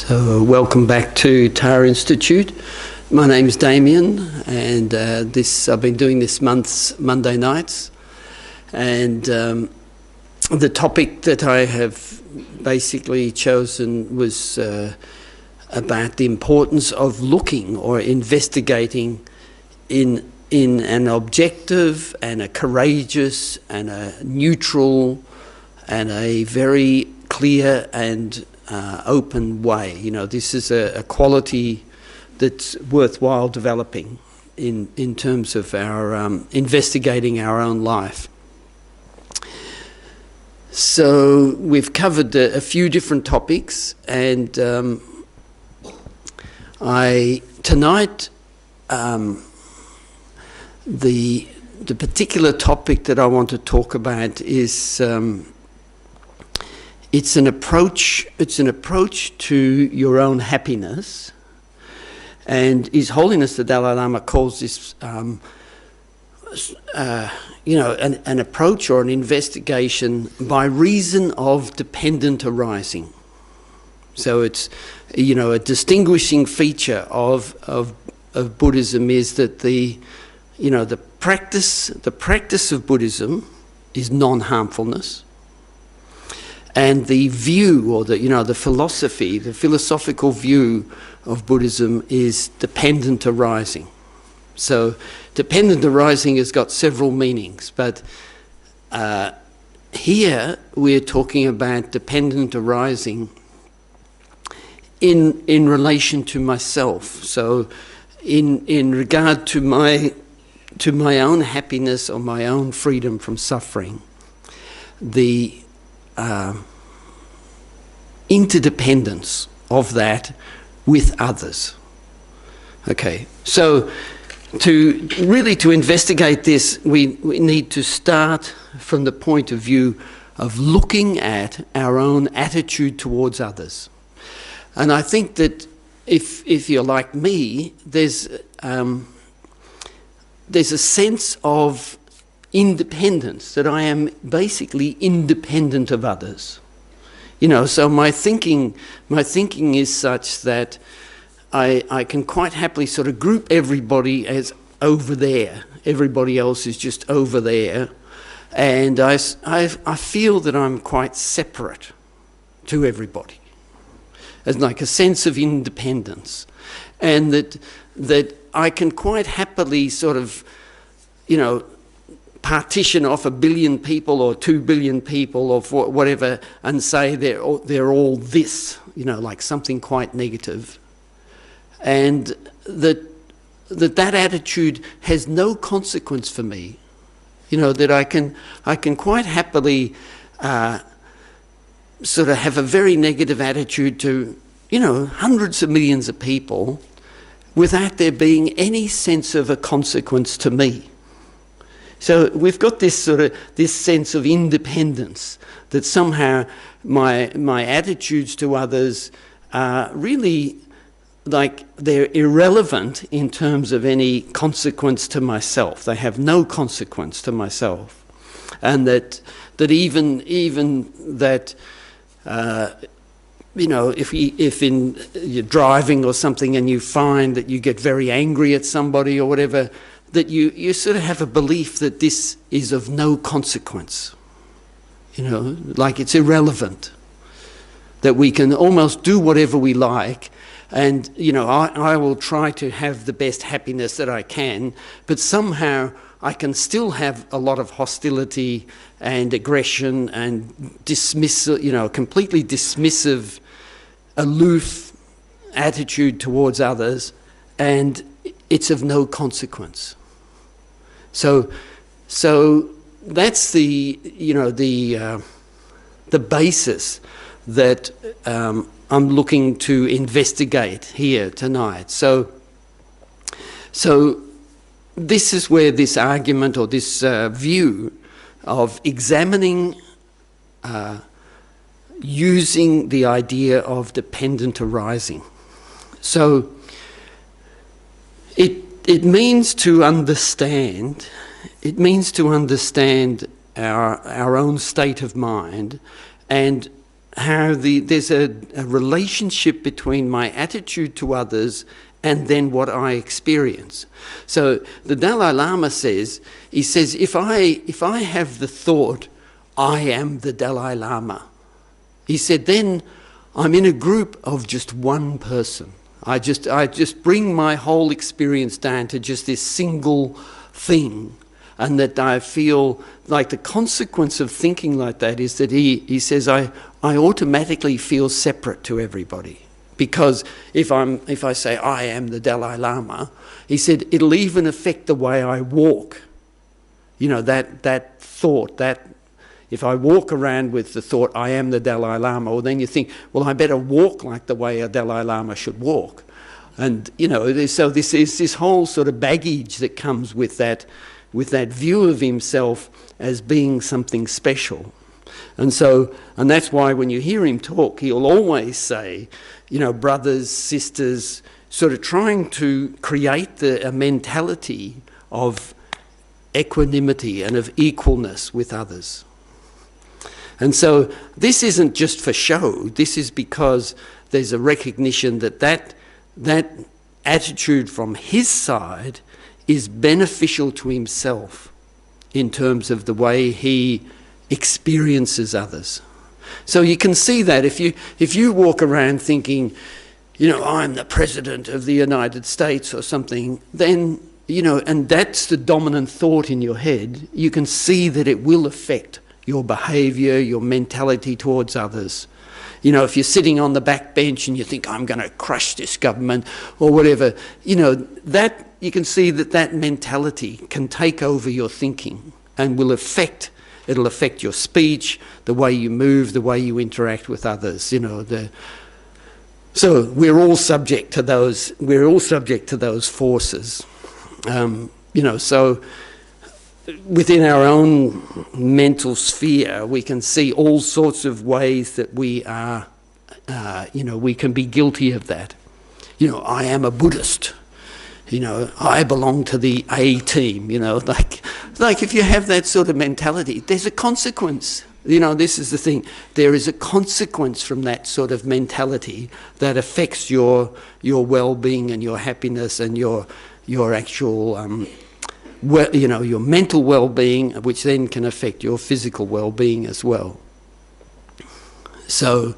So welcome back to TAR Institute. My name is Damien, and I've been doing this month's Monday nights, and the topic that I have basically chosen was about the importance of looking or investigating in an objective and a courageous and a neutral and a very clear and open way. You know, this is a quality that's worthwhile developing in terms of our investigating our own life. So we've covered a few different topics, and tonight the particular topic that I want to talk about is it's an approach to your own happiness, and His Holiness the Dalai Lama calls this an approach or an investigation by reason of dependent arising. So it's, a distinguishing feature of Buddhism is that the practice of Buddhism is non-harmfulness, and the view, or the philosophy, the philosophical view of Buddhism is dependent arising. So dependent arising has got several meanings, but here we're talking about dependent arising in relation to myself. So in regard to my own happiness or my own freedom from suffering, the interdependence of that with others. Okay, so to investigate this, we need to start from the point of view of looking at our own attitude towards others. And I think that if you're like me, there's a sense of independence, that I am basically independent of others. So my thinking is such that I can quite happily sort of group everybody as over there. Everybody else is just over there. And I feel that I'm quite separate to everybody. As like a sense of independence. And that I can quite happily sort of, partition off 1 billion people or 2 billion people or whatever, and say they're all this, like something quite negative. And that attitude has no consequence for me. That I can quite happily sort of have a very negative attitude to, hundreds of millions of people without there being any sense of a consequence to me. So we've got this sense of independence, that somehow my attitudes to others are really like they're irrelevant in terms of any consequence to myself. They have no consequence to myself, and that even that if you're driving or something and you find that you get very angry at somebody or whatever, that you sort of have a belief that this is of no consequence, like it's irrelevant, that we can almost do whatever we like, and I will try to have the best happiness that I can, but somehow I can still have a lot of hostility and aggression and completely dismissive, aloof attitude towards others, and it's of no consequence. So that's the basis that I'm looking to investigate here tonight. So this is where this argument or this view of examining, using the idea of dependent arising. So it means to understand. It means to understand our own state of mind, and there's a relationship between my attitude to others and then what I experience. So the Dalai Lama says, he says, if I have the thought, I am the Dalai Lama, he said, then I'm in a group of just one person. I just bring my whole experience down to just this single thing. And that I feel like the consequence of thinking like that is that he says I automatically feel separate to everybody. Because if I say I am the Dalai Lama, he said it'll even affect the way I walk. You know, that thought, that if I walk around with the thought I am the Dalai Lama, well then you think, well, I better walk like the way a Dalai Lama should walk. And you know, so this is this whole sort of baggage that comes with that view of himself as being something special. And that's why when you hear him talk, he'll always say, you know, brothers, sisters, sort of trying to create a mentality of equanimity and of equalness with others. And so this isn't just for show, this is because there's a recognition that attitude from his side is beneficial to himself in terms of the way he experiences others. So you can see that if you walk around thinking, you know, I'm the President of the United States or something, then, you know, and that's the dominant thought in your head, you can see that it will affect your behaviour, your mentality towards others. You know, if you're sitting on the back bench and you think, I'm going to crush this government or whatever, you know, that you can see that mentality can take over your thinking and it'll affect your speech, the way you move, the way you interact with others, you know. So we're all subject to those forces. You know, so within our own mental sphere, we can see all sorts of ways that we are, you know, we can be guilty of that. You know, I am a Buddhist. You know, I belong to the A team, you know, like if you have that sort of mentality, there's a consequence. You know, this is the thing. There is a consequence from that sort of mentality that affects your well-being and your happiness and your actual, you know, your mental well-being, which then can affect your physical well-being as well. So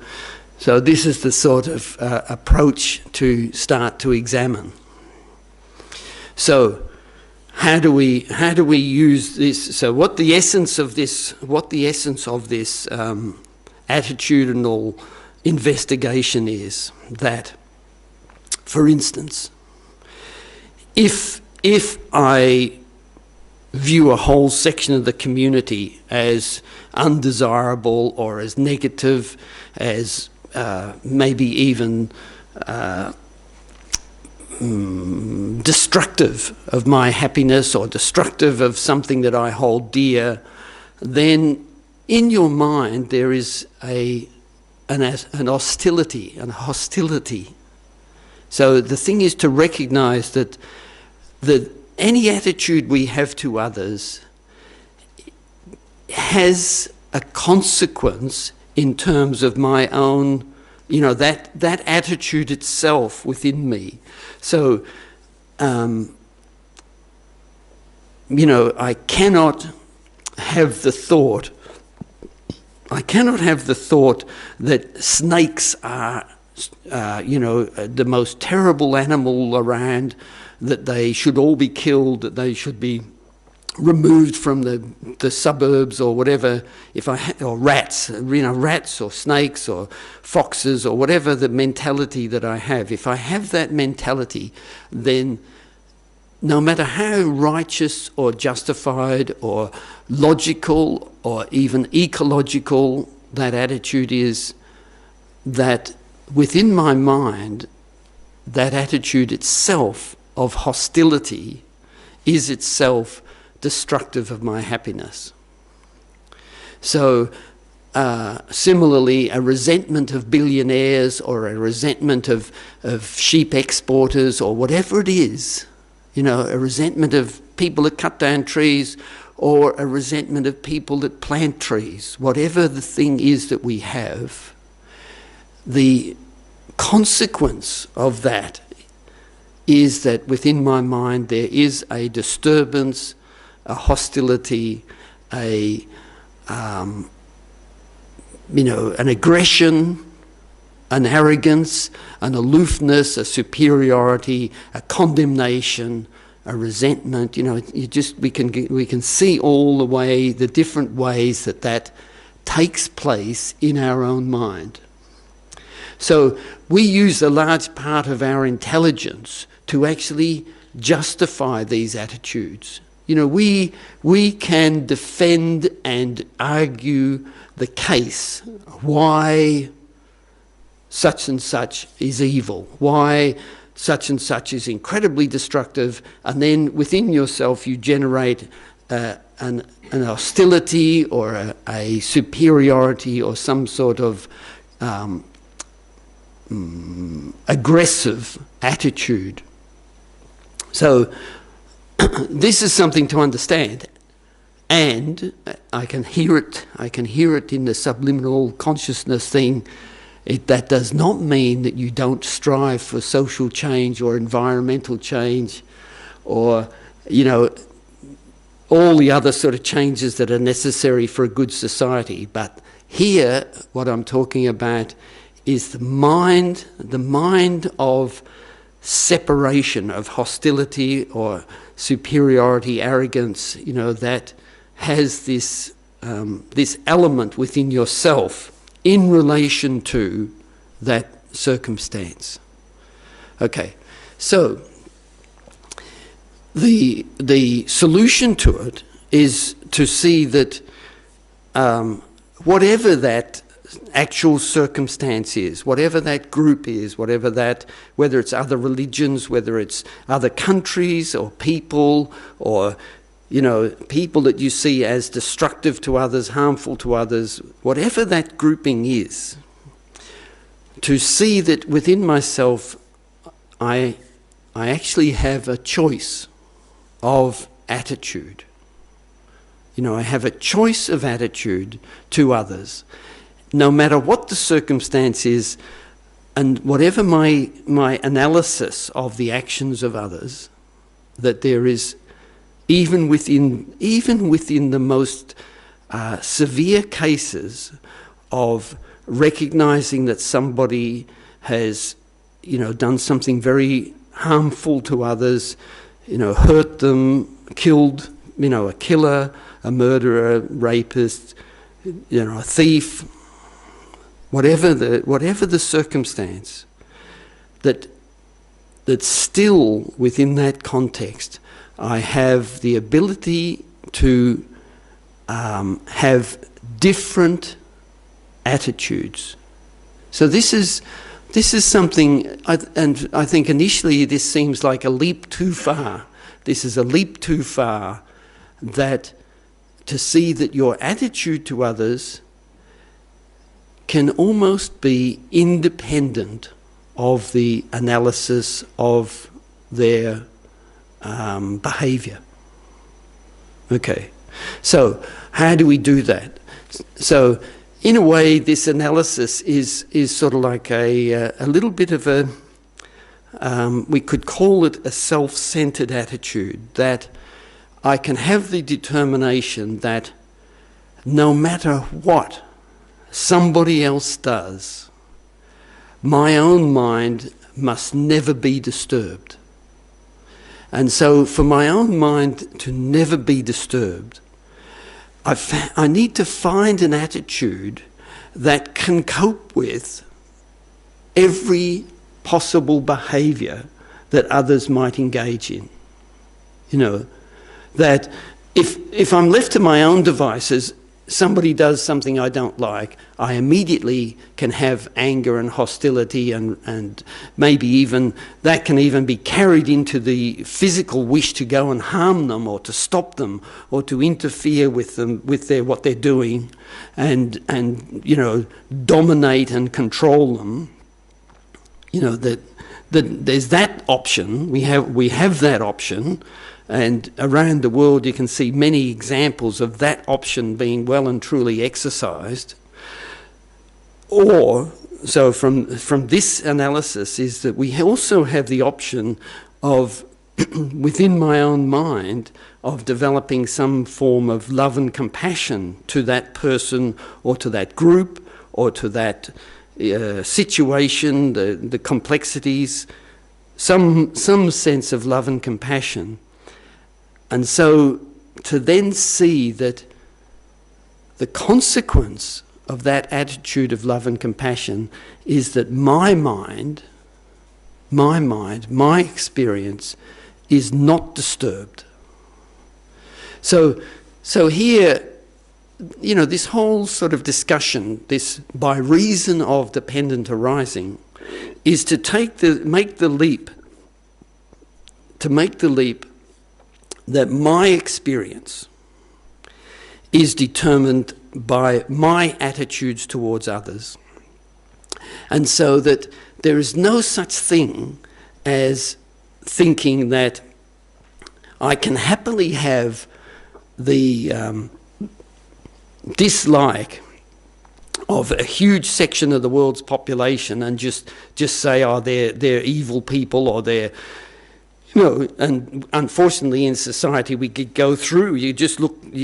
this is the sort of approach to start to examine. So how do we use this? So what the essence of this attitudinal investigation is that, for instance, if I view a whole section of the community as undesirable or as negative, as maybe even destructive of my happiness or destructive of something that I hold dear, then in your mind there is an hostility. So the thing is to recognise that any attitude we have to others has a consequence in terms of my own, you know, that attitude itself within me. So, you know, I cannot have the thought that snakes are, you know, the most terrible animal around, that they should all be killed, that they should be removed from the suburbs or whatever, or rats, you know, rats or snakes or foxes or whatever the mentality that I have. If I have that mentality, then no matter how righteous or justified or logical or even ecological that attitude is, that within my mind, that attitude itself of hostility is itself destructive of my happiness. So similarly, a resentment of billionaires or a resentment of sheep exporters or whatever it is, you know, a resentment of people that cut down trees or a resentment of people that plant trees, whatever the thing is that we have, the consequence of that is that within my mind there is a disturbance, a hostility, an aggression, an arrogance, an aloofness, a superiority, a condemnation, a resentment. We can see all the different ways that takes place in our own mind. So we use a large part of our intelligence to actually justify these attitudes. We can defend and argue the case why such and such is evil, why such and such is incredibly destructive, and then within yourself you generate an hostility or a superiority or some sort of aggressive attitude. So this is something to understand, and I can hear it in the subliminal consciousness thing. That does not mean that you don't strive for social change or environmental change or, all the other sort of changes that are necessary for a good society. But here, what I'm talking about is the mind of separation, of hostility or superiority, arrogance, that has this element within yourself in relation to that circumstance. Okay, so the solution to it is to see that whatever that actual circumstance is, whatever that group is, whether it's other religions, whether it's other countries or people or people that you see as destructive to others, harmful to others, whatever that grouping is, to see that within myself I actually have a choice of attitude. I have a choice of attitude to others, no matter what the circumstance is, and whatever my analysis of the actions of others, that there is even within the most severe cases of recognizing that somebody has, done something very harmful to others, hurt them, killed, a killer, a murderer, rapist, a thief, whatever the circumstance, that still within that context, I have the ability to have different attitudes. So this is something, and I think initially this seems like a leap too far. This is a leap too far, that to see that your attitude to others can almost be independent of the analysis of their behaviour. Okay, so how do we do that? So in a way, this analysis is sort of like a little bit of a, we could call it a self-centred attitude, that I can have the determination that no matter what somebody else does, my own mind must never be disturbed. And so for my own mind to never be disturbed, I need to find an attitude that can cope with every possible behaviour that others might engage in. That if I'm left to my own devices, somebody does something I don't like, I immediately can have anger and hostility, and maybe even that can even be carried into the physical wish to go and harm them or to stop them or to interfere with them, with what they're doing, and dominate and control them. That there's that option. We have that option. And around the world you can see many examples of that option being well and truly exercised. Or so from this analysis is that we also have the option of, within my own mind, of developing some form of love and compassion to that person or to that group or to that situation, the complexities, some sense of love and compassion. And so to then see that the consequence of that attitude of love and compassion is that my mind, my experience is not disturbed. So here, you know, this whole sort of discussion, this by reason of dependent arising, is to make the leap that my experience is determined by my attitudes towards others. And so that there is no such thing as thinking that I can happily have the dislike of a huge section of the world's population and just say, oh, they're evil people, or they're, you know, and unfortunately in society we could go through, you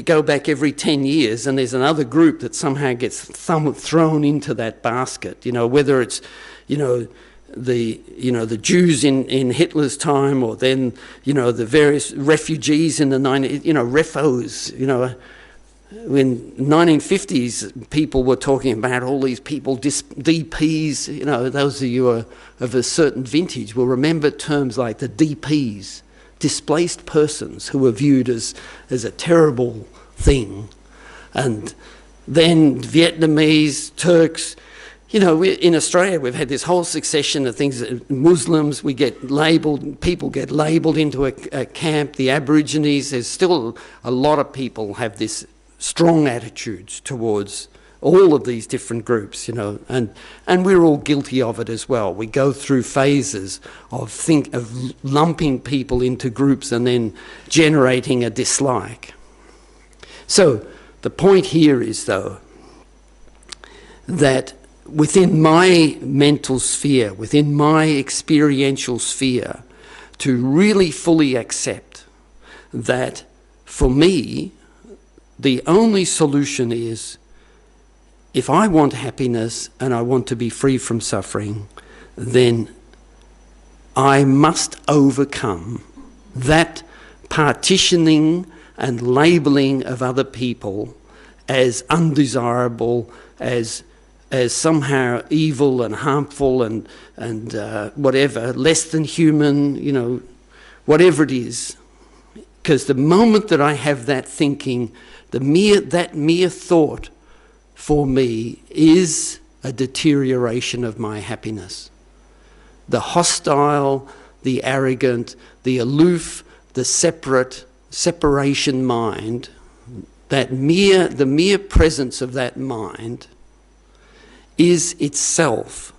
go back every 10 years and there's another group that somehow gets thrown into that basket, you know, whether it's, the Jews in Hitler's time, or then, the various refugees in the refos, when 1950s people were talking about all these people, DPs, those of you of a certain vintage will remember terms like the DPs, displaced persons, who were viewed as a terrible thing. And then Vietnamese, Turks, in Australia we've had this whole succession of things. Muslims, people get labelled into a camp. The Aborigines, there's still a lot of people have this strong attitudes towards all of these different groups, and we're all guilty of it as well. We go through phases of lumping people into groups and then generating a dislike. So the point here is, though, that within my mental sphere, within my experiential sphere, to really fully accept that for me, the only solution is, if I want happiness and I want to be free from suffering, then I must overcome that partitioning and labelling of other people as undesirable, as somehow evil and harmful and whatever, less than human, whatever it is. Because the moment that I have that thinking, that mere thought for me is a deterioration of my happiness. The hostile, the arrogant, the aloof, the separation mind, the mere presence of that mind is itself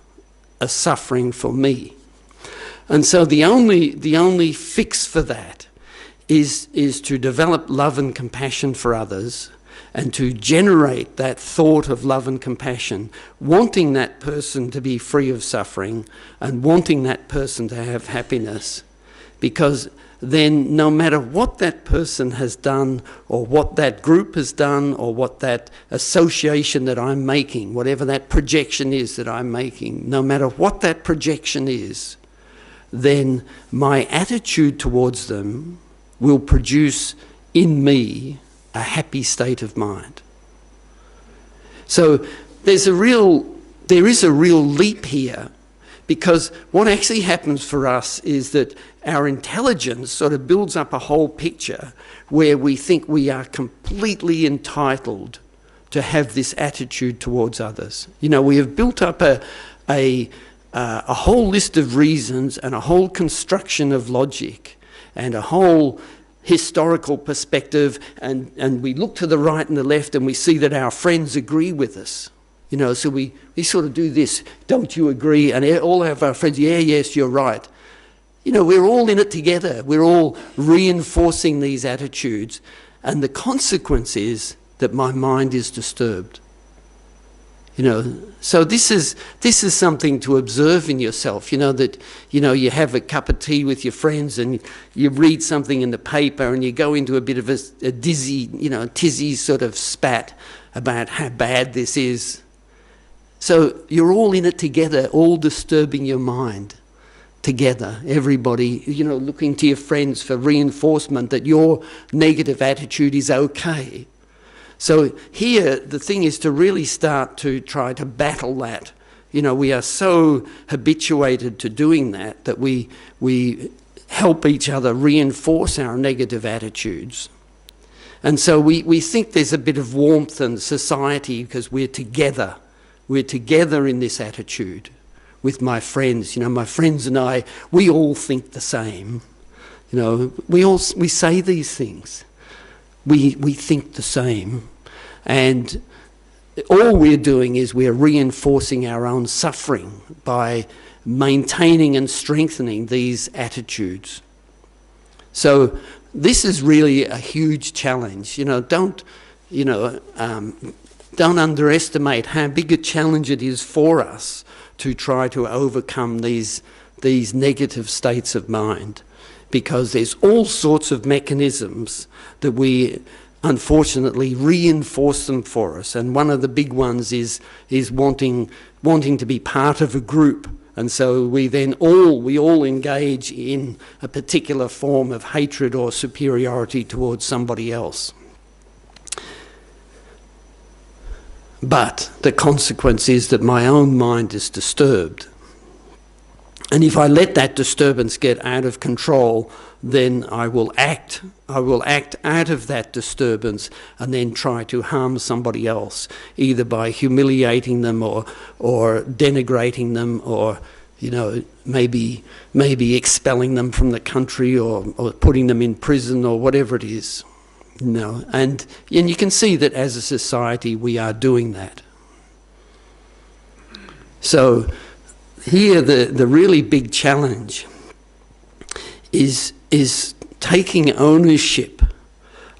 a suffering for me. And so the only fix for that is to develop love and compassion for others, and to generate that thought of love and compassion, wanting that person to be free of suffering and wanting that person to have happiness. Because then no matter what that person has done, or what that group has done, or what that association that I'm making, whatever that projection is that I'm making, no matter what that projection is, then my attitude towards them will produce in me a happy state of mind. So there is a real leap here, because what actually happens for us is that our intelligence sort of builds up a whole picture where we think we are completely entitled to have this attitude towards others. We have built up a whole list of reasons and a whole construction of logic and a whole historical perspective, and we look to the right and the left and we see that our friends agree with us. So we sort of do this, don't you agree? And all of our friends, yes, you're right. We're all in it together. We're all reinforcing these attitudes. And the consequence is that my mind is disturbed. You know, so this is something to observe in yourself. You know, that, you know, you have a cup of tea with your friends and you read something in the paper and you go into a bit of a dizzy, you know, tizzy sort of spat about how bad this is. So you're all in it together, all disturbing your mind together, everybody, you know, looking to your friends for reinforcement that your negative attitude is okay. So here, the thing is to really start to try to battle that. You know, we are so habituated to doing that we help each other reinforce our negative attitudes. And so we think there's a bit of warmth in society because we're together. We're together in this attitude with my friends. You know, my friends and I, we all think the same. You know, we say these things. We think the same, and all we're doing is we're reinforcing our own suffering by maintaining and strengthening these attitudes. So this is really a huge challenge. You know, don't underestimate how big a challenge it is for us to try to overcome these negative states of mind, because there's all sorts of mechanisms that we unfortunately reinforce them for us. And one of the big ones is wanting to be part of a group. And so we all engage in a particular form of hatred or superiority towards somebody else. But the consequence is that my own mind is disturbed. And if I let that disturbance get out of control, then I will act out of that disturbance and then try to harm somebody else, either by humiliating them or denigrating them, or, you know, maybe expelling them from the country or putting them in prison or whatever it is. You know, and you can see that as a society we are doing that. So here the really big challenge is taking ownership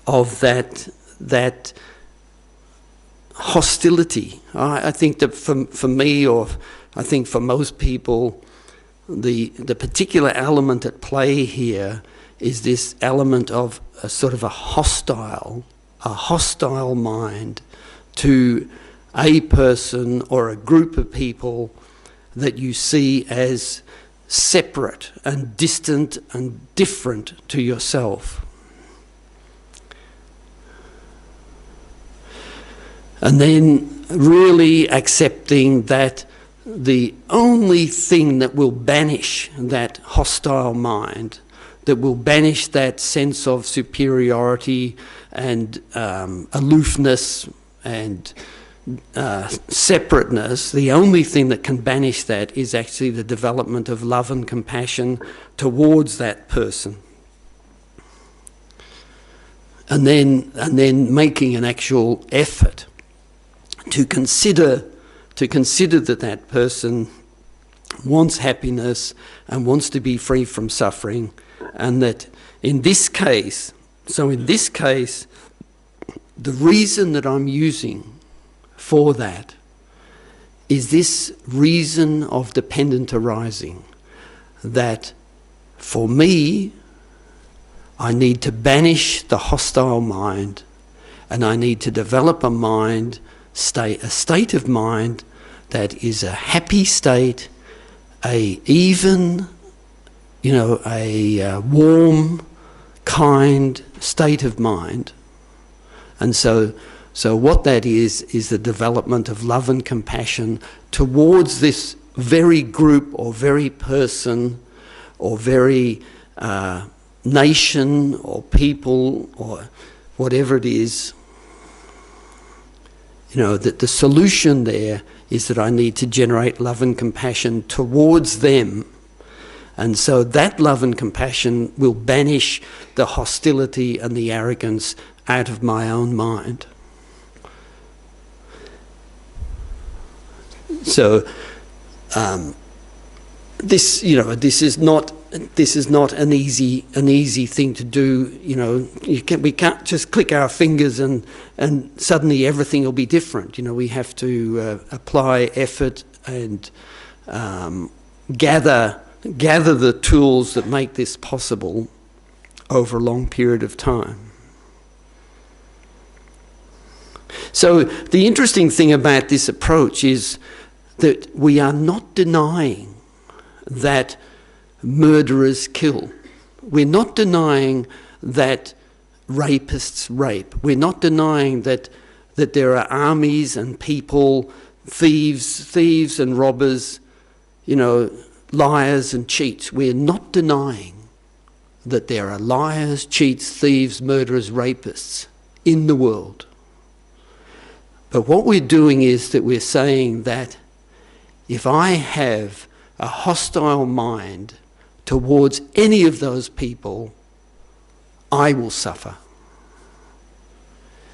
of that hostility. I think that for me, or I think for most people, the particular element at play here is this element of a sort of a hostile mind to a person or a group of people that you see as separate and distant and different to yourself. And then really accepting that the only thing that will banish that hostile mind, that will banish that sense of superiority and aloofness and separateness, the only thing that can banish that is actually the development of love and compassion towards that person. And then making an actual effort to consider that person wants happiness and wants to be free from suffering, and that in this case, the reason that I'm using for that is this reason of dependent arising, that for me, I need to banish the hostile mind, and I need to develop a state of mind that is a happy state, a warm, kind state of mind. And so what that is the development of love and compassion towards this very group or very person or very nation or people or whatever it is. You know, that the solution there is that I need to generate love and compassion towards them. And so that love and compassion will banish the hostility and the arrogance out of my own mind. So this, you know, this is not an easy thing to do. You know, we can't just click our fingers and suddenly everything will be different. You know, we have to apply effort and gather the tools that make this possible over a long period of time. So the interesting thing about this approach is that we are not denying that murderers kill. We're not denying that rapists rape. We're not denying that there are armies and people, thieves and robbers, you know, liars and cheats. We're not denying that there are liars, cheats, thieves, murderers, rapists in the world. But what we're doing is that we're saying that if I have a hostile mind towards any of those people, I will suffer.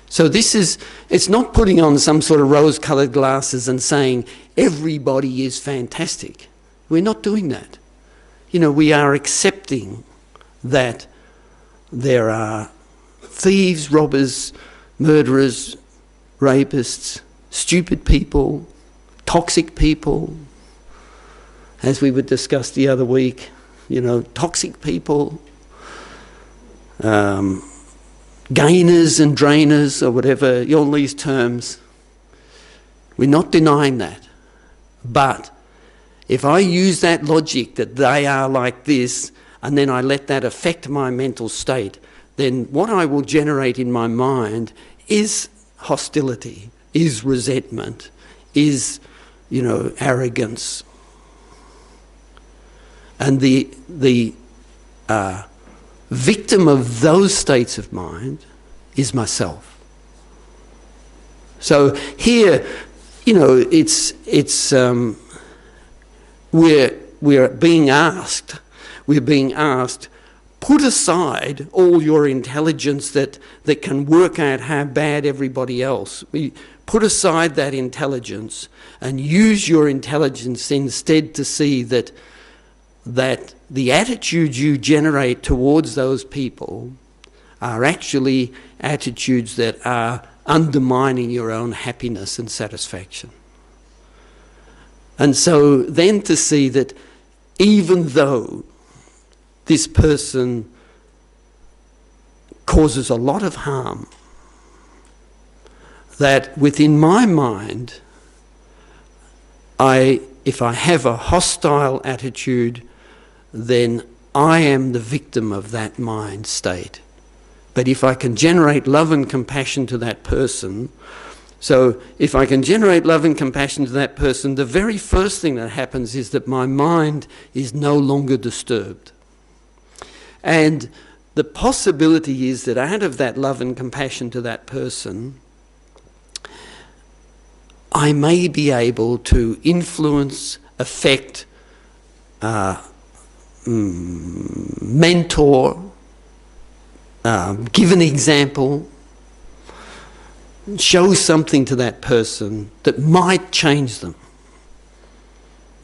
So it's not putting on some sort of rose-coloured glasses and saying everybody is fantastic. We're not doing that. You know, we are accepting that there are thieves, robbers, murderers, rapists, stupid people, toxic people, as we would discuss the other week, you know, toxic people, gainers and drainers, or whatever, all these terms. We're not denying that. But if I use that logic that they are like this, and then I let that affect my mental state, then what I will generate in my mind is hostility, is resentment, is, you know, arrogance. And the victim of those states of mind is myself. So here, you know, we're being asked, put aside all your intelligence that can work out how bad everybody else. Put aside that intelligence and use your intelligence instead to see that the attitudes you generate towards those people are actually attitudes that are undermining your own happiness and satisfaction. And so then to see that even though this person causes a lot of harm, that within my mind, if I have a hostile attitude, then I am the victim of that mind state. But if I can generate love and compassion to that person, so if I can generate love and compassion to that person, the very first thing that happens is that my mind is no longer disturbed. And the possibility is that out of that love and compassion to that person, I may be able to influence, affect, mentor, give an example, show something to that person that might change them.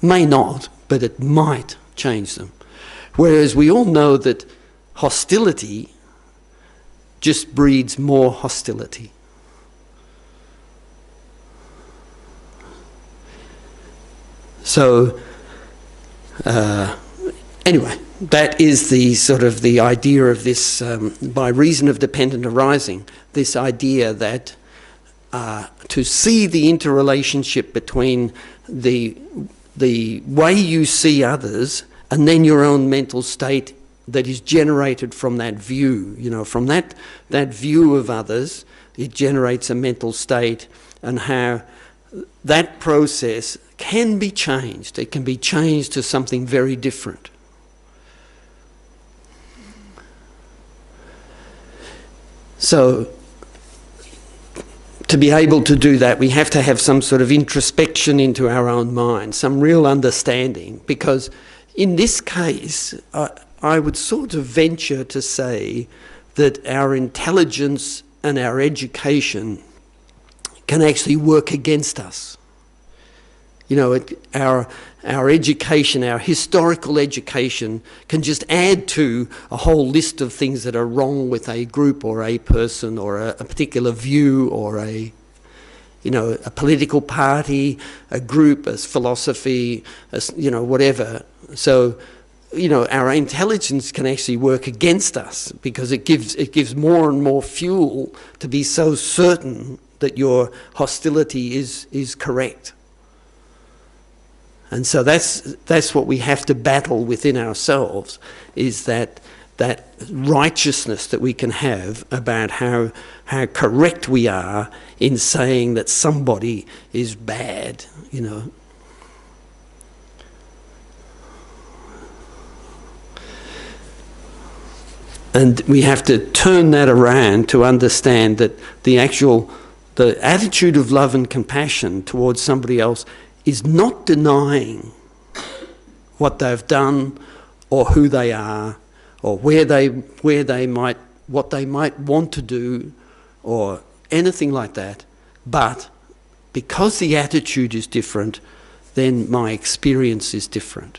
May not, but it might change them. Whereas we all know that hostility just breeds more hostility. So, anyway, that is the sort of the idea of this, by reason of dependent arising, this idea that to see the interrelationship between the way you see others and then your own mental state that is generated from that view, you know, from that view of others, it generates a mental state, and how that process can be changed. It can be changed to something very different. So, to be able to do that, we have to have some sort of introspection into our own mind, some real understanding, because in this case, I would sort of venture to say that our intelligence and our education can actually work against us. You know, our education, our historical education, can just add to a whole list of things that are wrong with a group or a person or a particular view or a political party, a group, a philosophy, whatever. So, our intelligence can actually work against us because it gives more and more fuel to be so certain that your hostility is correct. And so that's what we have to battle within ourselves, is that righteousness that we can have about how correct we are in saying that somebody is bad, And we have to turn that around to understand that the attitude of love and compassion towards somebody else is not denying what they've done or who they are or what they might want to do or anything like that. But because the attitude is different, then my experience is different.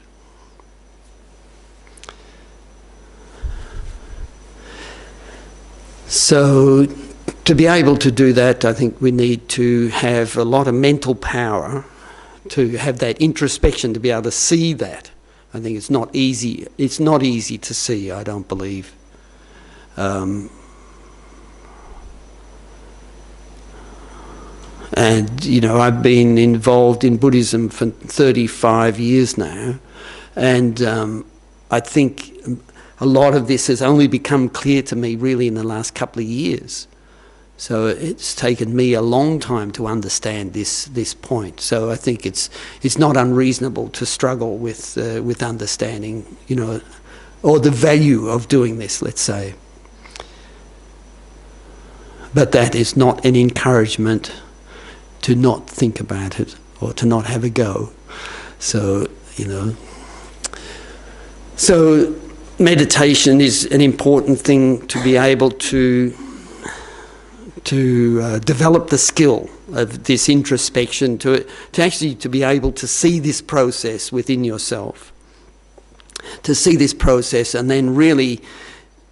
So to be able to do that, I think we need to have a lot of mental power to have that introspection, to be able to see that. I think it's not easy. It's not easy to see, I don't believe. And, I've been involved in Buddhism for 35 years now, and I think a lot of this has only become clear to me really in the last couple of years. So it's taken me a long time to understand this point. So I think it's not unreasonable to struggle with understanding, or the value of doing this, let's say. But that is not an encouragement to not think about it or to not have a go. So, So meditation is an important thing to be able to develop the skill of this introspection, to be able to see this process within yourself, to see this process, and then really,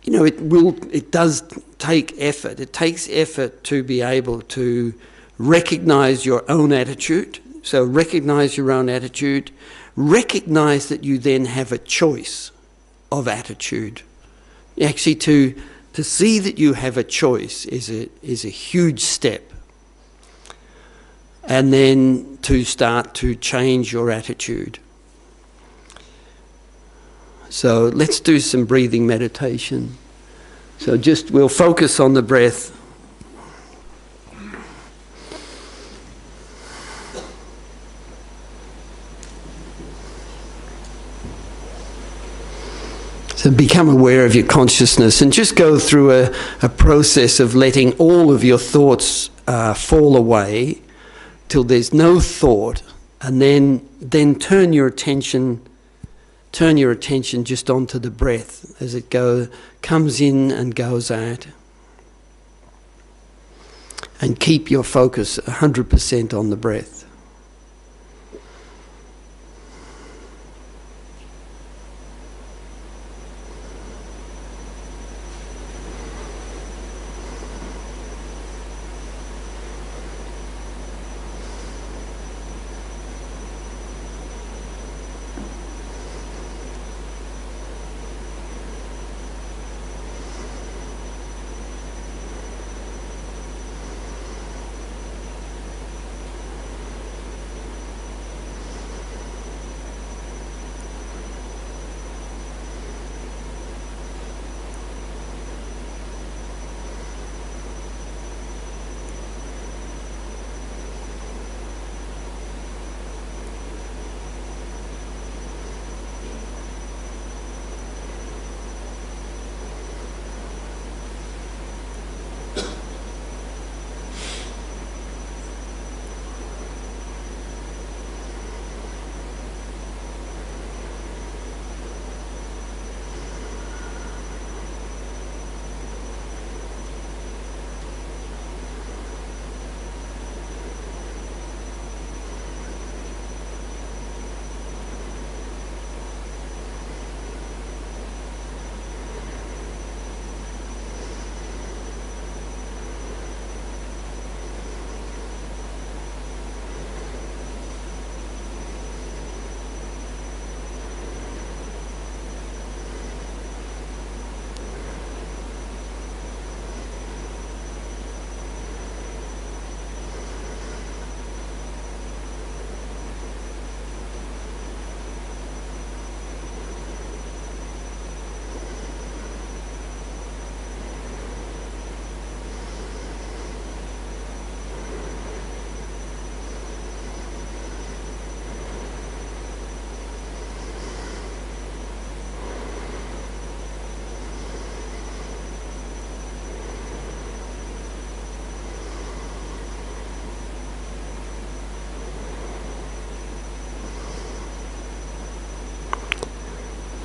it does take effort. It takes effort to be able to recognize your own attitude. So recognize your own attitude, recognize that you then have a choice of attitude. Actually, to see that you have a choice is a huge step. And then to start to change your attitude. So let's do some breathing meditation. So we'll focus on the breath. So become aware of your consciousness and just go through a process of letting all of your thoughts fall away till there's no thought, and then turn your attention just onto the breath as it comes in and goes out. And keep your focus 100% on the breath.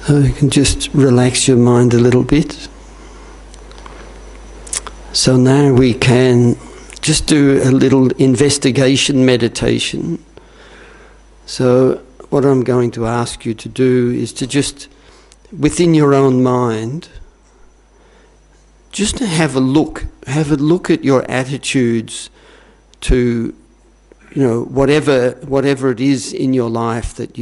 So you can just relax your mind a little bit. So now we can just do a little investigation meditation. So what I'm going to ask you to do is to just, within your own mind, just to have a look at your attitudes to, whatever it is in your life that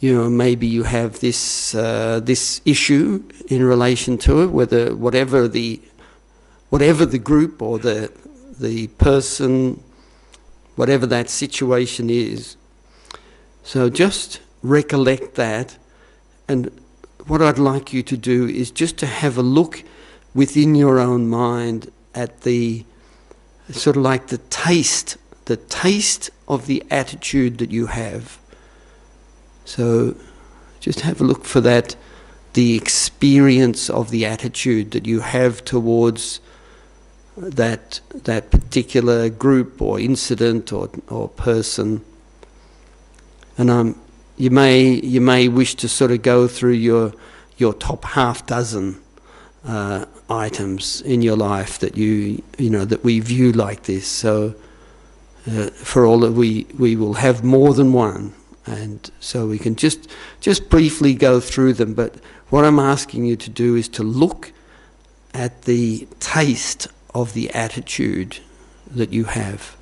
maybe you have this issue in relation to it, whatever the group or the person, whatever that situation is. So just recollect that, and what I'd like you to do is just to have a look within your own mind at the sort of like the taste of the attitude that you have. So just have a look for that, the experience of the attitude that you have towards that particular group or incident or person. And you may wish to sort of go through your top half dozen items in your life that that we view like this. So for all that we will have more than one, and so we can just briefly go through them. But what I'm asking you to do is to look at the taste of the attitude that you have.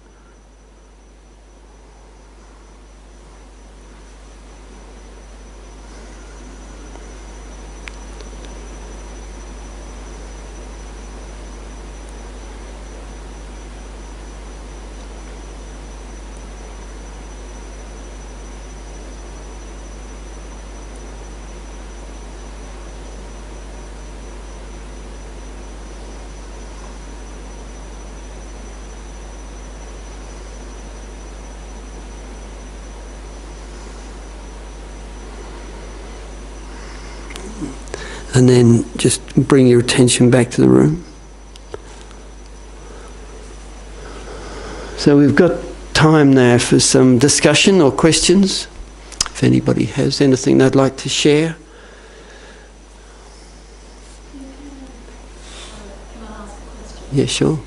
And then just bring your attention back to the room. So we've got time now for some discussion or questions. If anybody has anything they'd like to share. Can I ask a question? Yeah, sure.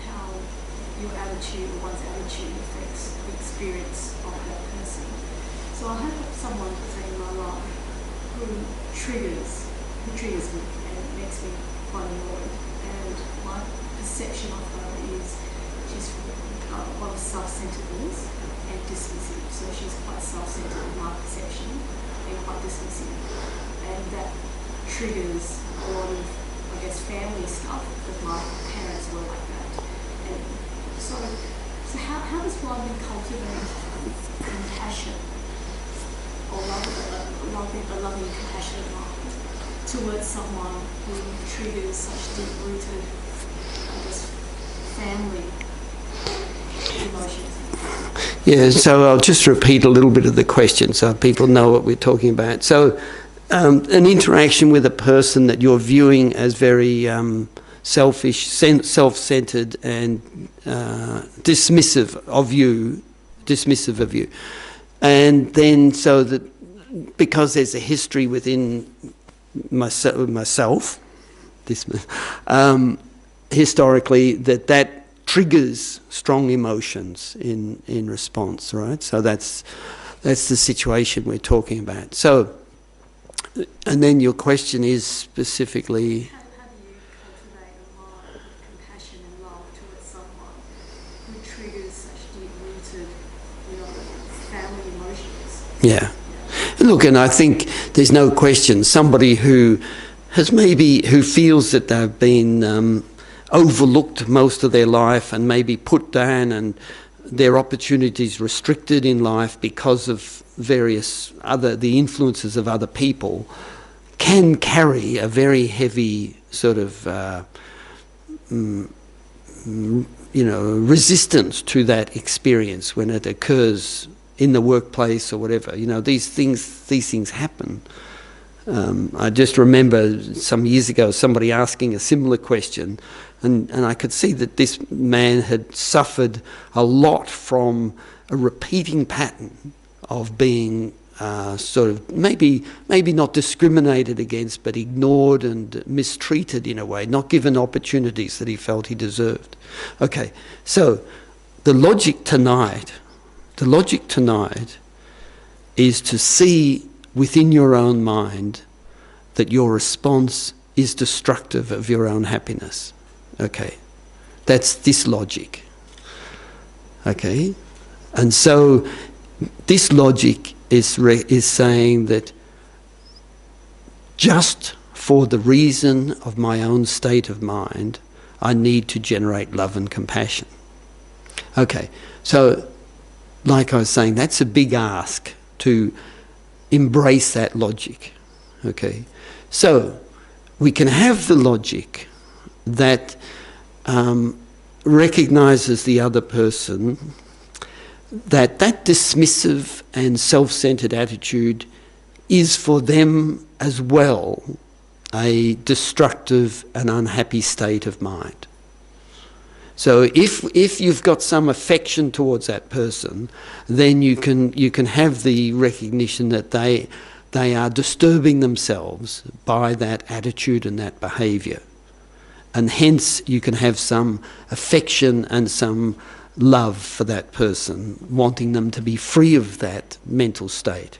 How your attitude, or one's attitude, affects the experience of that person. So I have someone in my life who triggers me and makes me quite annoyed. And my perception of her is she's one of self-centeredness and dismissive. So she's quite self-centered in my perception and quite dismissive. And that triggers a lot of, I guess, family stuff, because my parents were like that. And so how does one cultivate compassion or a loving, compassionate mind towards someone who triggers such deep-rooted, I guess, family emotions? Yeah, so I'll just repeat a little bit of the question so people know what we're talking about. So an interaction with a person that you're viewing as very selfish, self-centered and dismissive of you. And then so that because there's a history within myself, historically, that triggers strong emotions in response, right? So that's the situation we're talking about. So, and then your question is specifically... How do you cultivate a mind of compassion and love towards someone who triggers such deep-rooted, family emotions? Yeah. Look, and I think there's no question somebody who feels that they've been overlooked most of their life and maybe put down and their opportunities restricted in life because of the influences of other people, can carry a very heavy sort of resistance to that experience when it occurs in the workplace or whatever. These things happen. I just remember some years ago somebody asking a similar question, and I could see that this man had suffered a lot from a repeating pattern of being sort of maybe not discriminated against, but ignored and mistreated in a way, not given opportunities that he felt he deserved. Okay, so the logic tonight is to see within your own mind that your response is destructive of your own happiness. Okay, that's this logic. Okay, and so this logic is saying that just for the reason of my own state of mind, I need to generate love and compassion. Okay, so like I was saying, that's a big ask to embrace that logic. Okay, so we can have the logic that recognizes the other person, that dismissive and self-centered attitude is for them as well a destructive and unhappy state of mind. So if you've got some affection towards that person, then you can have the recognition that they are disturbing themselves by that attitude and that behaviour. And hence you can have some affection and some love for that person, wanting them to be free of that mental state.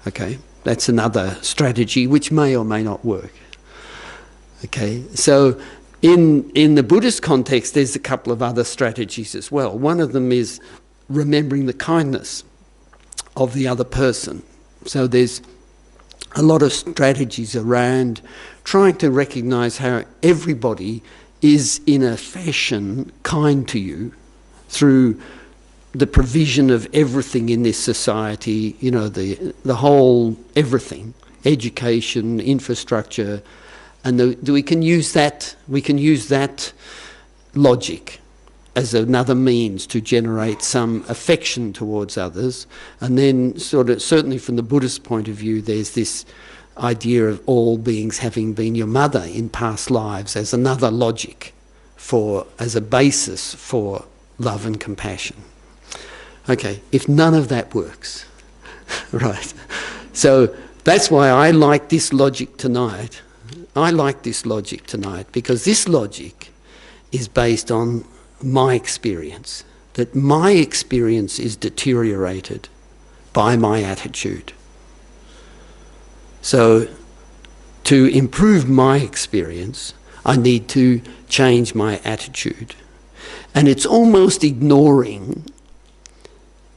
Okay, that's another strategy which may or may not work. Okay, so in the Buddhist context, there's a couple of other strategies as well. One of them is remembering the kindness of the other person. So there's a lot of strategies around trying to recognise how everybody is in a fashion kind to you through the provision of everything in this society, you know, the whole everything, education, infrastructure, and we can use that logic as another means to generate some affection towards others. And then sort of, certainly from the Buddhist point of view, there's this idea of all beings having been your mother in past lives as another logic as a basis for love and compassion. Okay, if none of that works, right, so that's why I like this logic tonight. I like this logic tonight because this logic is based on my experience, that my experience is deteriorated by my attitude. So to improve my experience, I need to change my attitude. And it's almost ignoring,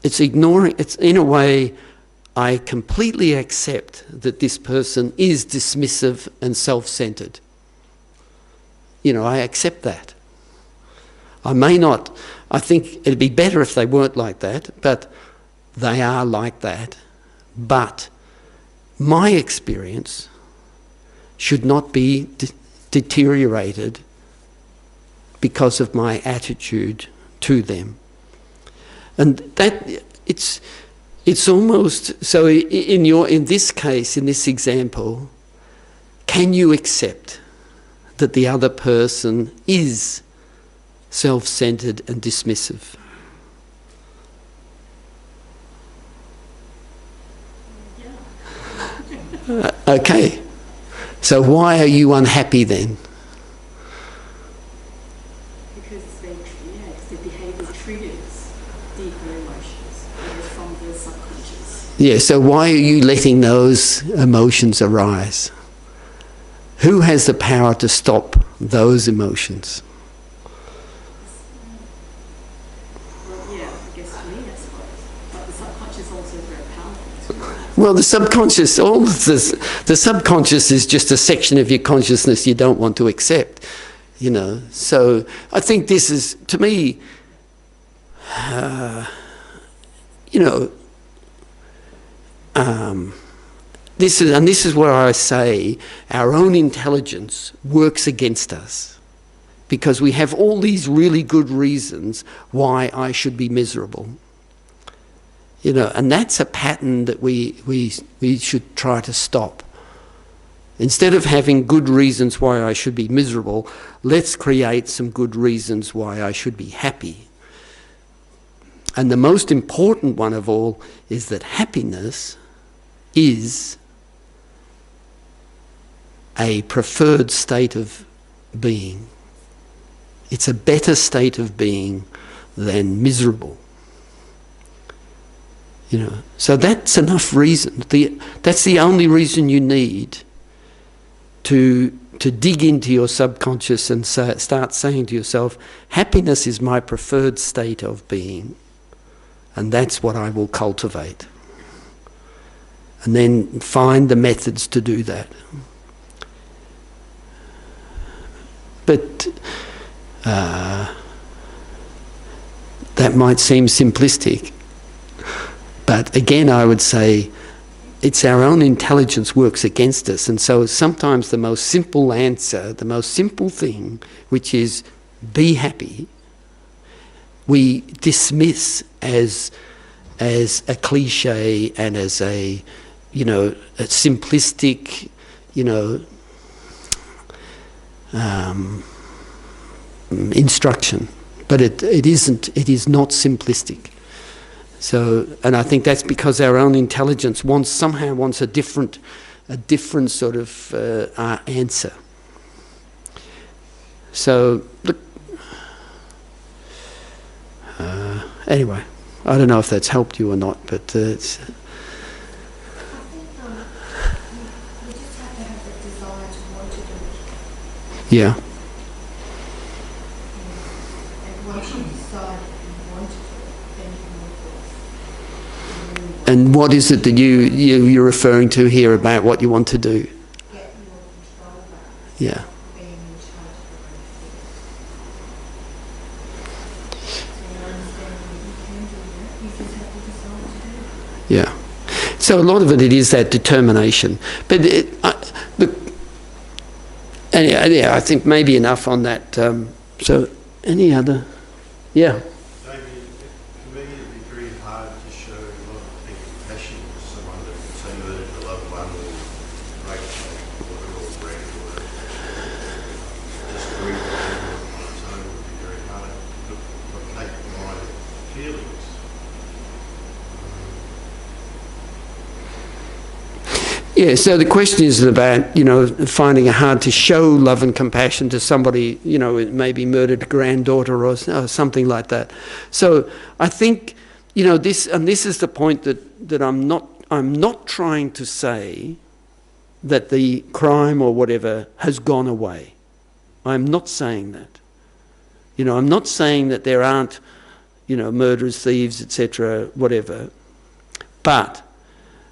it's in a way, I completely accept that this person is dismissive and self-centered. You know, I accept that. I may not, I think it'd be better if they weren't like that, but they are like that. But my experience should not be deteriorated because of my attitude to them. And that, it's almost, so in this case, in this example, can you accept that the other person is self-centered and dismissive? Okay, so why are you unhappy then? Because the behaviour triggers deeper emotions from the subconscious. Yeah, so why are you letting those emotions arise? Who has the power to stop those emotions? Well, the subconscious, the subconscious is just a section of your consciousness you don't want to accept, you know. So I think this is, to me, you know, this is where I say our own intelligence works against us, because we have all these really good reasons why I should be miserable. You know, and that's a pattern that we should try to stop. Instead of having good reasons why I should be miserable, let's create some good reasons why I should be happy. And the most important one of all is that happiness is a preferred state of being. It's a better state of being than miserable. You know, so that's enough reason. That's the only reason you need to dig into your subconscious and start saying to yourself, happiness is my preferred state of being, and that's what I will cultivate. And then find the methods to do that. But that might seem simplistic. But again, I would say it's our own intelligence works against us. And so sometimes the most simple answer, the most simple thing, which is be happy, we dismiss as a cliche and as a simplistic, instruction. But it isn't. It is not simplistic. So, and I think that's because our own intelligence somehow wants a different sort of answer. So, look. Anyway, I don't know if that's helped you or not, but it's. I think you just have to have the desire to want to do it. Yeah. And once you decide you want to do it, then you can move forward. And what is it that you're referring to here about what you want to do? Get your control back. Yeah. Being in charge of everything. So you understand that you can do that. You just have to decide to do it. Yeah. So a lot of it is that determination. But look, yeah, I think maybe enough on that. So any other? Yeah. Damien, for me it'd be very hard to show love and compassion to someone that say murdered a loved one or raped or whatever or raped or whatever. Just grief on its own would be very hard to take my feelings. Yeah, so the question is about, finding it hard to show love and compassion to somebody, maybe murdered a granddaughter or something like that. So I think, this is the point that I'm not trying to say that the crime or whatever has gone away. I'm not saying that. I'm not saying that there aren't, murderers, thieves, etc., whatever. But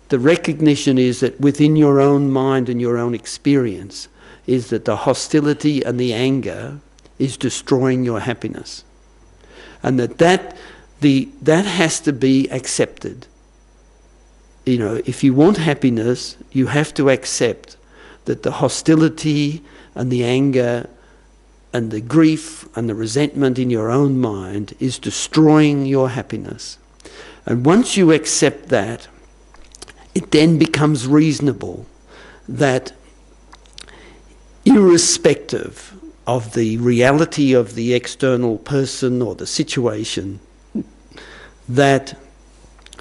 the recognition is that within your own mind and your own experience is that the hostility and the anger is destroying your happiness. And that has to be accepted. If you want happiness, you have to accept that the hostility and the anger and the grief and the resentment in your own mind is destroying your happiness. And once you accept that, it then becomes reasonable that irrespective of the reality of the external person or the situation, that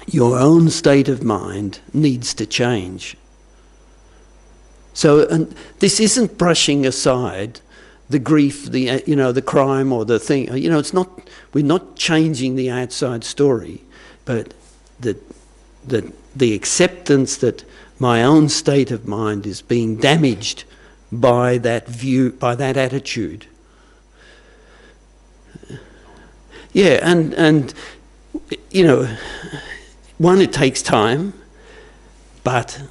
your own state of mind needs to change. So, and this isn't brushing aside the grief, the crime or the thing. It's not. We're not changing the outside story, but the acceptance that my own state of mind is being damaged by that view, by that attitude. Yeah, and one, it takes time, but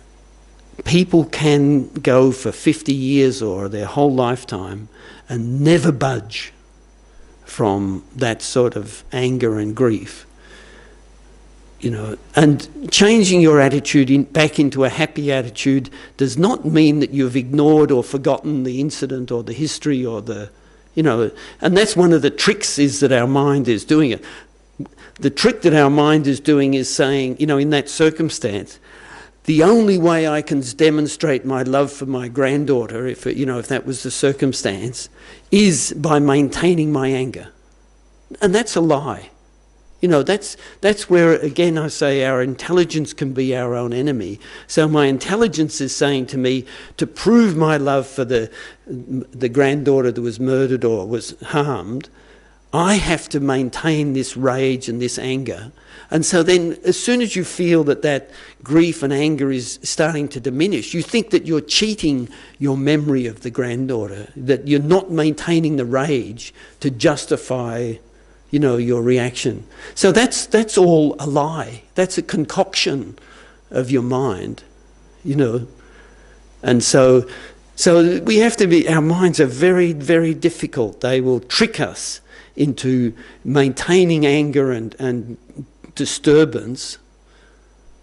people can go for 50 years or their whole lifetime and never budge from that sort of anger and grief. And changing your attitude back into a happy attitude does not mean that you've ignored or forgotten the incident or the history or and that's one of the tricks is that our mind is doing it. The trick that our mind is doing is saying, in that circumstance, the only way I can demonstrate my love for my granddaughter, if that was the circumstance, is by maintaining my anger. And that's a lie. You know, that's where, again, I say our intelligence can be our own enemy. So my intelligence is saying to me, to prove my love for the granddaughter that was murdered or was harmed, I have to maintain this rage and this anger. And so then as soon as you feel that that grief and anger is starting to diminish, you think that you're cheating your memory of the granddaughter, that you're not maintaining the rage to justify, you know, your reaction. So that's all a lie. That's a concoction of your mind, you know. And so we have to be, our minds are very, very difficult. They will trick us into maintaining anger and disturbance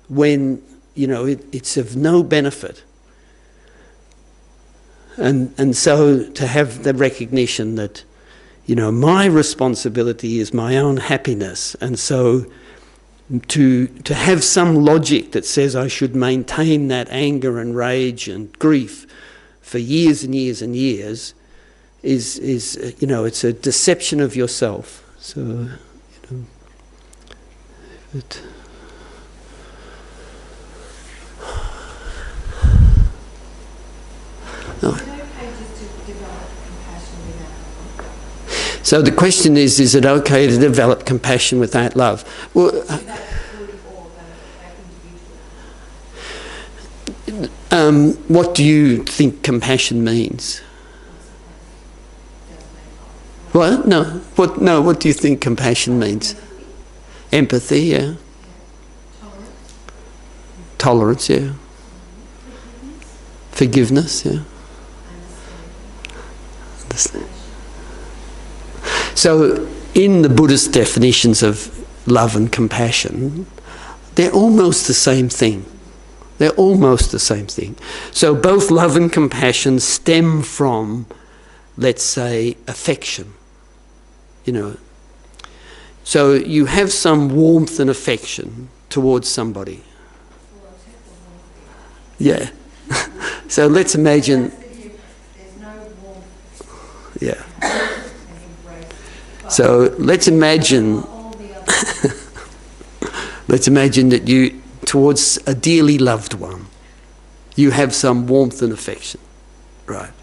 when, you know, it's of no benefit. And so to have the recognition that, you know, my responsibility is my own happiness, and so to have some logic that says I should maintain that anger and rage and grief for years and years and years is you know, it's a deception of yourself. So, you know, but no. So the question is it okay to develop compassion without love? Well, what do you think compassion means? What? No. What do you think compassion means? Empathy, yeah. Tolerance, yeah. Forgiveness, yeah. Understand. So in the Buddhist definitions of love and compassion, they're almost the same thing. They're almost the same thing. So both love and compassion stem from, let's say, affection. You know, so you have some warmth and affection towards somebody. Yeah. So let's imagine. Yeah. So let's imagine. Let's imagine that you, towards a dearly loved one, you have some warmth and affection, right?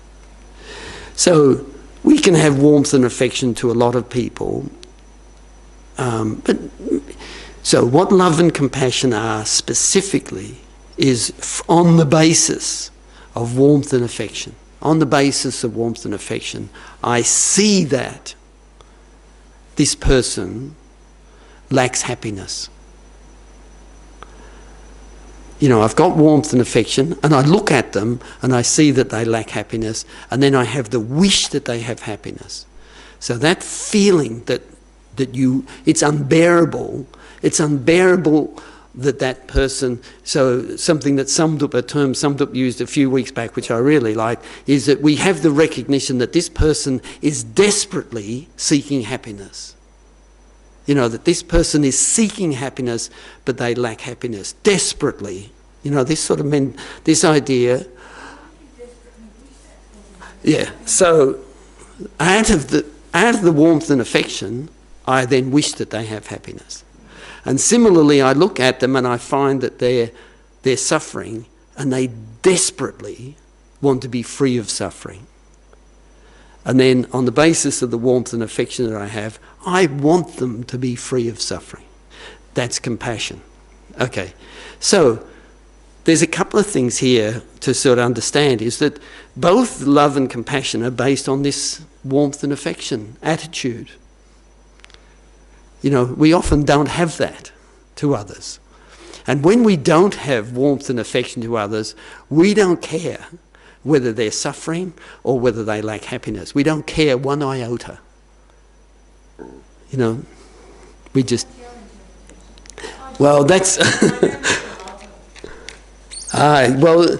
So we can have warmth and affection to a lot of people, but so what love and compassion are specifically is on the basis of warmth and affection. On the basis of warmth and affection, I see that this person lacks happiness. You know, I've got warmth and affection, and I look at them and I see that they lack happiness, and then I have the wish that they have happiness. So that feeling that it's unbearable. It's unbearable that person. So something that a term Sumdup used a few weeks back, which I really like, is that we have the recognition that this person is desperately seeking happiness. You know, that this person is seeking happiness, but they lack happiness desperately. You know, this sort of this idea. Yeah. So out of the warmth and affection, I then wish that they have happiness. And similarly, I look at them and I find that they're suffering, and they desperately want to be free of suffering. And then on the basis of the warmth and affection that I have, I want them to be free of suffering. That's compassion. Okay, so there's a couple of things here to sort of understand, is that both love and compassion are based on this warmth and affection attitude. You know, we often don't have that to others. And when we don't have warmth and affection to others, we don't care whether they're suffering or whether they lack happiness. We don't care one iota. You know, we just... Well, that's... well,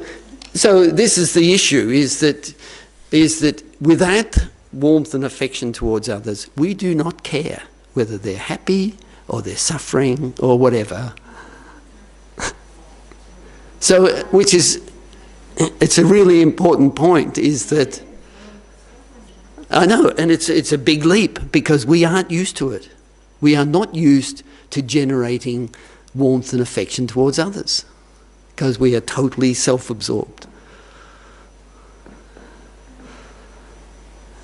so this is the issue, is that without warmth and affection towards others, we do not care whether they're happy or they're suffering or whatever. So, which is... It's a really important point, is that, I know, and it's a big leap because we aren't used to it. We are not used to generating warmth and affection towards others because we are totally self-absorbed.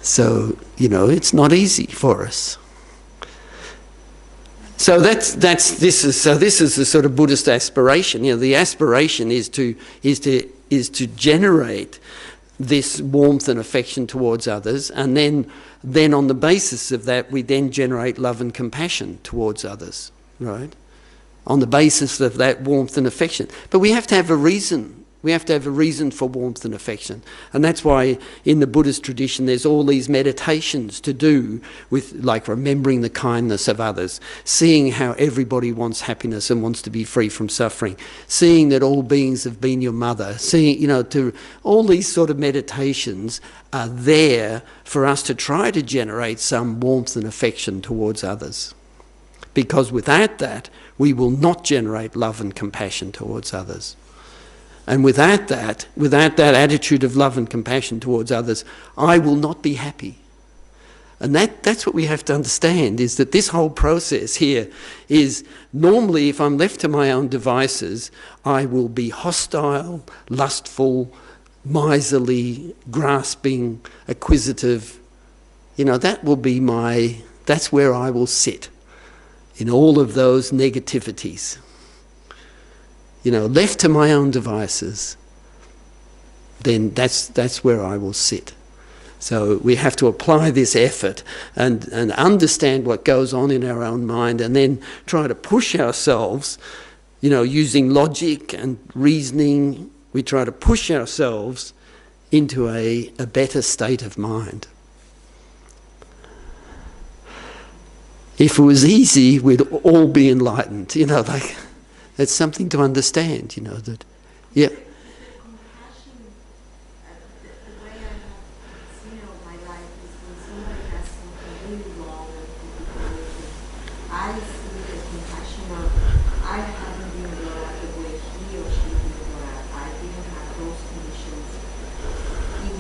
So, it's not easy for us. So this is the sort of Buddhist aspiration. The aspiration is to generate this warmth and affection towards others, and then on the basis of that, we then generate love and compassion towards others, right? On the basis of that warmth and affection. But we have to have a reason. We have to have a reason for warmth and affection. And that's why in the Buddhist tradition there's all these meditations to do with, like, remembering the kindness of others, seeing how everybody wants happiness and wants to be free from suffering, seeing that all beings have been your mother, seeing, all these sort of meditations are there for us to try to generate some warmth and affection towards others. Because without that, we will not generate love and compassion towards others. And without that attitude of love and compassion towards others, I will not be happy. And that's what we have to understand, is that this whole process here is, normally if I'm left to my own devices, I will be hostile, lustful, miserly, grasping, acquisitive. That's where I will sit, in all of those negativities. Left to my own devices, then that's where I will sit. So we have to apply this effort and understand what goes on in our own mind, and then try to push ourselves, using logic and reasoning, we try to push ourselves into a better state of mind. If it was easy, we'd all be enlightened, It's something to understand, that, yeah. Compassion, the way I have seen it all my life is when somebody has something really wrong with the I see the compassion of, I haven't been brought up the way he or she been brought up. I didn't have those conditions. It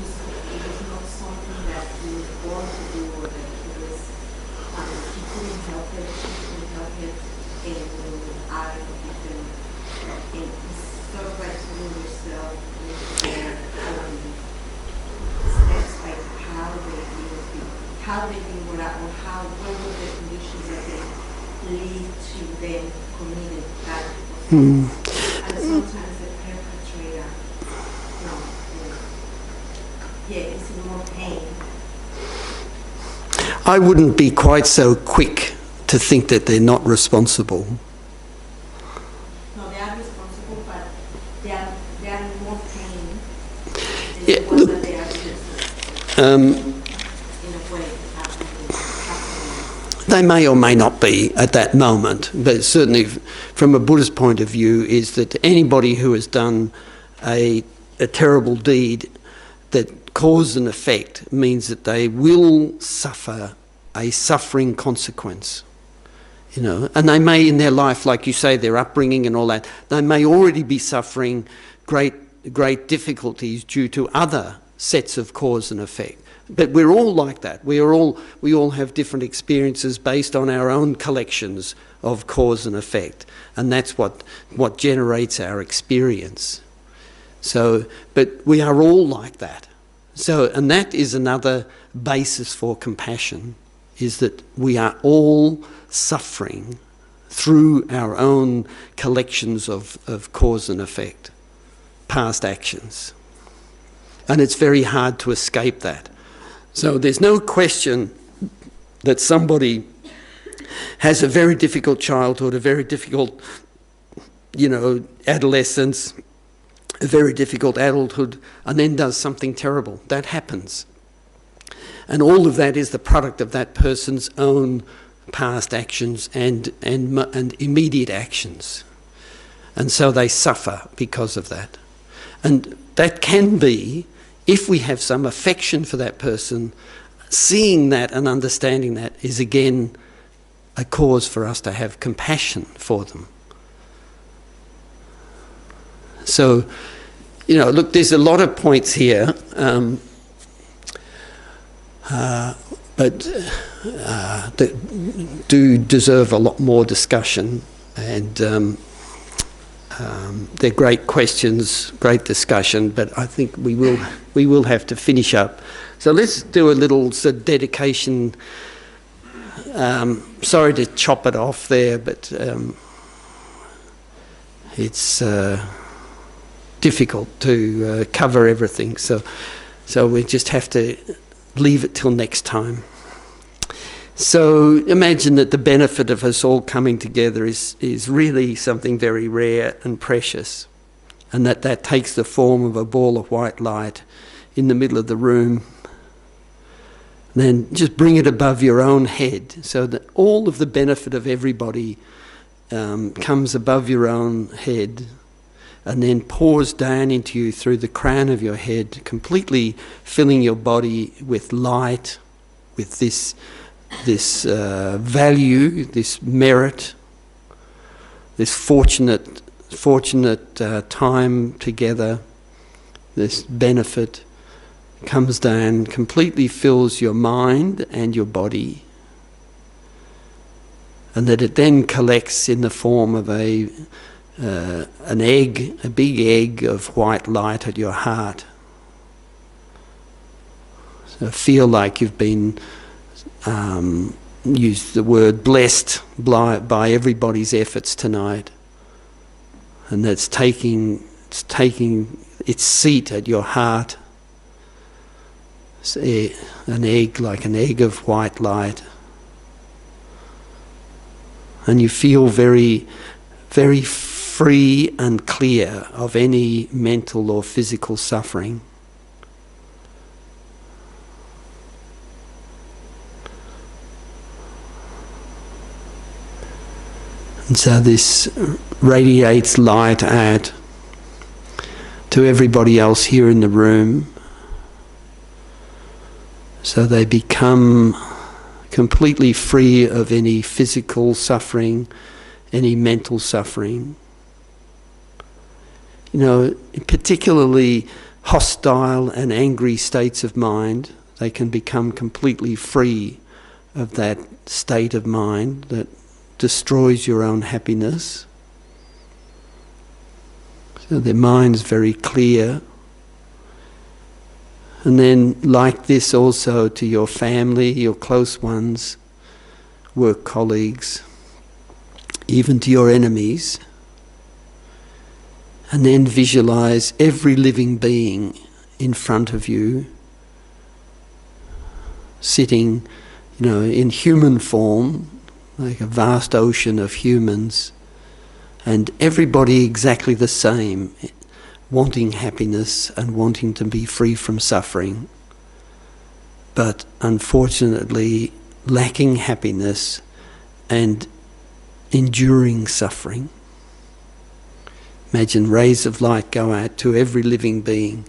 was not something that he was born to do, or that he couldn't help it, she couldn't help it, and I and it's sort of like putting yourself into their steps, like how they been brought up, or what were the conditions that they lead to them committing that. And sometimes the perpetrator, is in more pain. I wouldn't be quite so quick to think that they're not responsible. Yeah, look, they may or may not be at that moment, but certainly from a Buddhist point of view is that anybody who has done a terrible deed that cause and effect means that they will suffer a suffering consequence. And they may in their life, like you say, their upbringing and all that, they may already be suffering great difficulties due to other sets of cause and effect. But we're all like that. We all have different experiences based on our own collections of cause and effect, and that's what generates our experience. So, but we are all like that. So, and that is another basis for compassion, is that we are all suffering through our own collections of cause and effect, past actions. And it's very hard to escape that. So there's no question that somebody has a very difficult childhood, a very difficult, adolescence, a very difficult adulthood, and then does something terrible. That happens. And all of that is the product of that person's own past actions and immediate actions. And so they suffer because of that. And that can be, if we have some affection for that person, seeing that and understanding that is again a cause for us to have compassion for them. So, look, there's a lot of points here. but that do deserve a lot more discussion, and they're great questions, great discussion, but I think we will have to finish up. So let's do a little sort of dedication. Sorry to chop it off there, but it's difficult to cover everything. So we just have to leave it till next time. So imagine that the benefit of us all coming together is really something very rare and precious, and that takes the form of a ball of white light in the middle of the room. Then just bring it above your own head so that all of the benefit of everybody comes above your own head and then pours down into you through the crown of your head, completely filling your body with light, with this value, this merit, this fortunate time together, this benefit comes down, completely fills your mind and your body, and that it then collects in the form of an egg, a big egg of white light at your heart. So feel like you've been used the word blessed by everybody's efforts tonight, and that's taking its seat at your heart. An egg, like an egg of white light, and you feel very, very free and clear of any mental or physical suffering. And so this radiates light out to everybody else here in the room, so they become completely free of any physical suffering, any mental suffering. You know, particularly hostile and angry states of mind, they can become completely free of that state of mind that destroys your own happiness. So their mind's very clear. And then like this also to your family, your close ones, work colleagues, even to your enemies. And then visualize every living being in front of you, sitting, in human form, like a vast ocean of humans, and everybody exactly the same, wanting happiness and wanting to be free from suffering, but unfortunately lacking happiness and enduring suffering. Imagine rays of light go out to every living being.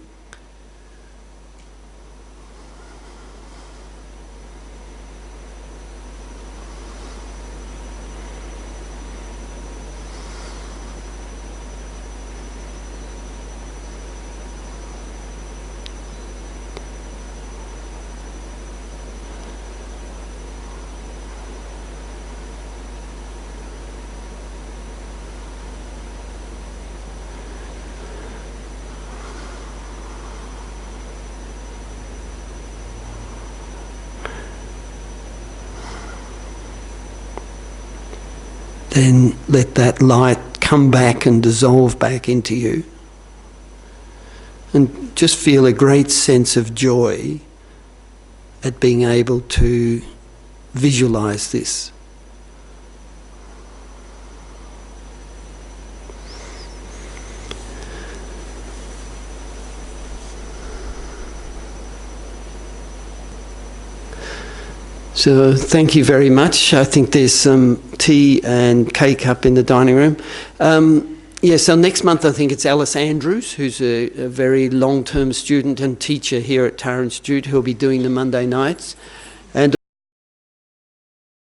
Then let that light come back and dissolve back into you. And just feel a great sense of joy at being able to visualize this. So thank you very much. I think there's some tea and cake up in the dining room. So next month I think it's Alice Andrews, who's a very long-term student and teacher here at Tara Institute, who'll be doing the Monday nights.